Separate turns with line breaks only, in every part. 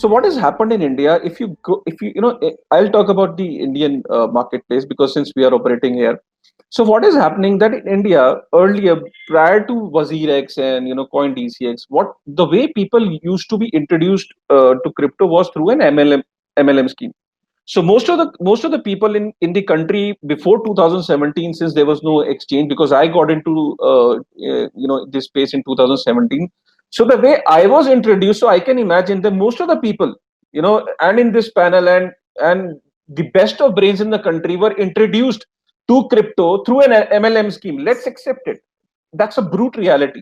So what has happened in India? If you go, if you you know, I'll talk about the Indian marketplace, because since we are operating here. So what is happening that in India earlier, prior to WazirX and CoinDCX, what the way people used to be introduced to crypto was through an MLM scheme. So most of the people in the country before 2017, since there was no exchange, because I got into this space in 2017. So the way I was introduced, so I can imagine that most of the people, and in this panel, and the best of brains in the country were introduced to crypto through an MLM scheme. Let's accept it. That's a brute reality.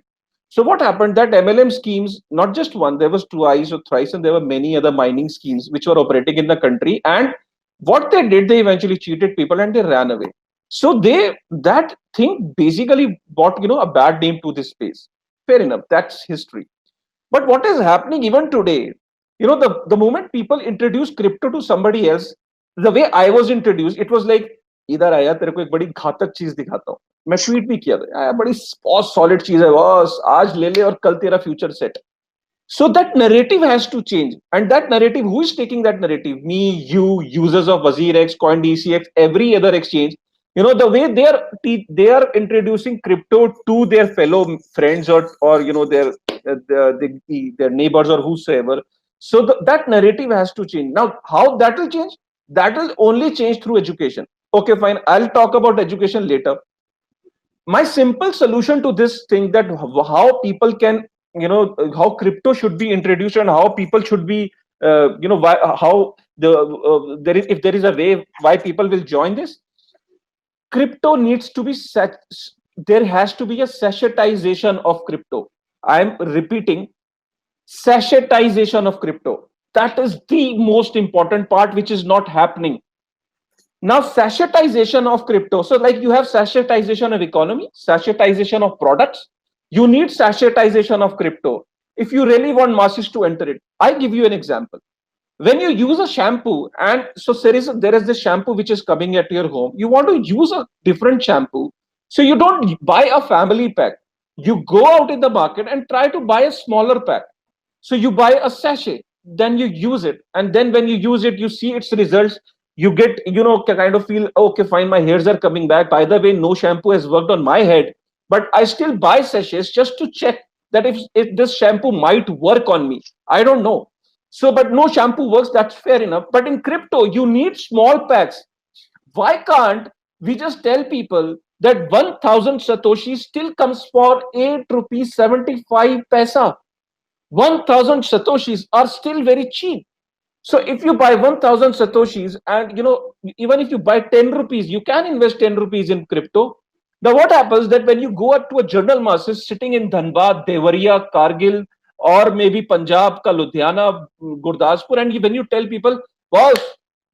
So what happened that MLM schemes, not just one, there was twice or thrice, and there were many other mining schemes which were operating in the country. And what they did, they eventually cheated people and they ran away. So that thing basically brought a bad name to this space. Fair enough, that's history. But what is happening even today, the moment people introduce crypto to somebody else, the way I was introduced, it was like, इधर आया तेरे को एक बड़ी घातक चीज दिखाता हूँ. मैं ट्वीट भी किया था, बड़ी बहुत सॉलिड चीज है बॉस, आज ले ले और कल तेरा future set. So that narrative has to change. And that narrative, who is taking that narrative? Me, you, users of WazirX, CoinDCX, every other exchange. The way they are introducing crypto to their fellow friends, or their neighbors or whosoever. So that narrative has to change. Now, how that will change? That will only change through education. Okay, fine. I'll talk about education later. My simple solution to this thing, that how people can, how crypto should be introduced and how people should be, how there is, if there is a way why people will join this. Crypto needs to be set. There has to be a sachetization of crypto. I'm repeating, sachetization of crypto. That is the most important part, which is not happening. Now, sachetization of crypto. So, like, you have sachetization of economy, sachetization of products. You need sachetization of crypto if you really want masses to enter it. I give you an example. When you use a shampoo, and so there is this shampoo which is coming at your home. You want to use a different shampoo, so you don't buy a family pack. You go out in the market and try to buy a smaller pack. So you buy a sachet, then you use it, and then when you use it, you see its results. You get, kind of feel, okay, fine, my hairs are coming back. By the way, no shampoo has worked on my head, but I still buy sachets just to check that if this shampoo might work on me. I don't know. So, but no shampoo works, that's fair enough. But in crypto, you need small packs. Why can't we just tell people that 1000 Satoshis still comes for 8 rupees 75 paisa? 1000 Satoshis are still very cheap. So if you buy 1000 Satoshis, and even if you buy 10 rupees, you can invest 10 rupees in crypto. Now what happens that when you go up to a general masses sitting in Dhanbad, Devariya, Kargil, or maybe Punjab, ka Ludhiana, Gurdaspur, and when you tell people, boss,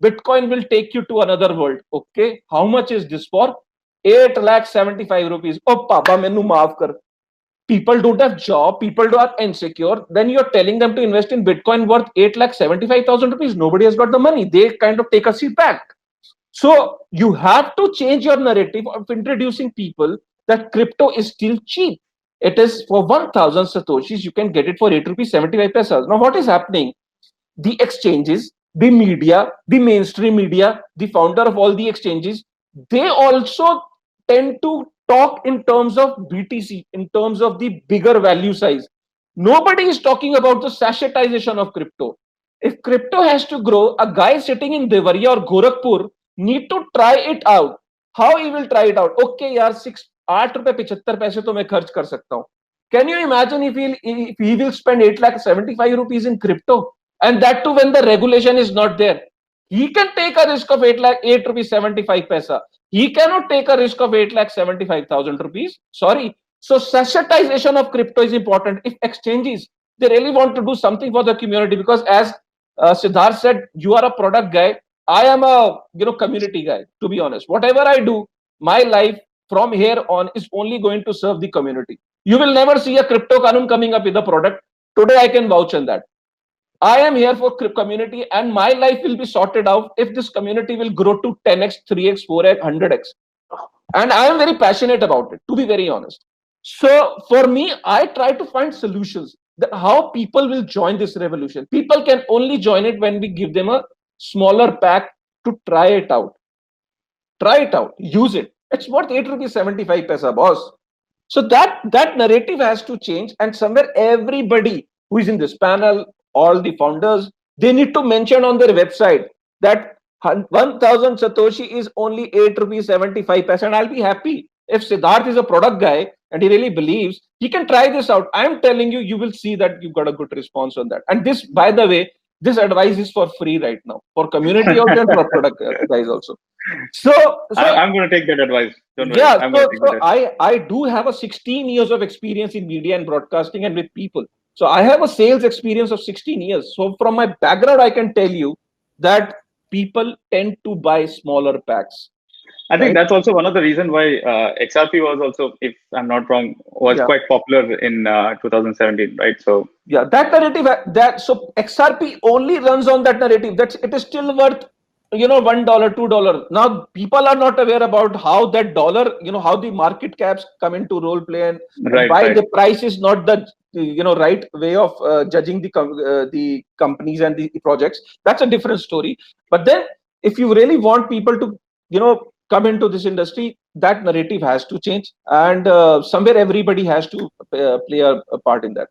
Bitcoin will take you to another world. Okay, how much is this for? 8 lakh 75 rupees. Oh, Papa, menu maaf kar. People don't have job, people are insecure, then you're telling them to invest in Bitcoin worth 8 lakh 75,000 rupees. Nobody has got the money. They kind of take a seat back. So you have to change your narrative of introducing people that crypto is still cheap. It is for 1000 Satoshis, you can get it for 8 rupees 75 pesos. Now what is happening? The exchanges, the media, the mainstream media, the founder of all the exchanges, they also tend to talk in terms of BTC, in terms of the bigger value size. Nobody is talking about the sachetization of crypto. If crypto has to grow, a guy sitting in Devariya or Gorakhpur need to try it out. How he will try it out? Okay, yaar, 8 रुपए 75 पैसे तो मैं खर्च कर सकता हूँ. Can you imagine if he will spend 8 lakh 75 rupees in crypto? And that too when the regulation is not there. He can take a risk of 8 rupees 75 paisa. He cannot take a risk of 8 lakh 75,000 rupees. Sorry. So sachetization of crypto is important. If exchanges, they really want to do something for the community, because as Siddharth said, you are a product guy. I am a community guy, to be honest. Whatever I do, my life from here on is only going to serve the community. You will never see a crypto kanun coming up with a product. Today I can vouch on that. I am here for community, and my life will be sorted out if this community will grow to 10x, 3x, 4x, 100x. And I am very passionate about it, to be very honest. So for me, I try to find solutions. how people will join this revolution. People can only join it when we give them a smaller pack to try it out. Try it out, use it. It's worth 8 rupees 75 paisa, boss. So that narrative has to change, and somewhere everybody who is in this panel, all the founders, they need to mention on their website that 1000 Satoshi is only 8 rupees 75 paisa, and I'll be happy. If Siddharth is a product guy and he really believes, he can try this out. I'm telling you, you will see that you got a good response on that. And this, by the way, this advice is for free right now for community out there, for product guys also. So,
I'm going to take that advice. Don't worry.
yeah,
I'm going to take that.
I do have a 16 years of experience in media and broadcasting and with people. So I have a sales experience of 16 years. So from my background, I can tell you that people tend to buy smaller packs.
I think
Right?
that's also one of the reasons why XRP was also, if I'm not wrong, was
Yeah.
quite popular in 2017, right? So
Yeah, that narrative, that so XRP only runs on that narrative. That's, it is still worth, $1, $2. Now people are not aware about how that dollar, how the market caps come into role play, and
right,
why
right.
the price is not the right way of judging the companies and the projects. That's a different story. But then, if you really want people to come into this industry, that narrative has to change, and somewhere everybody has to play a part in that.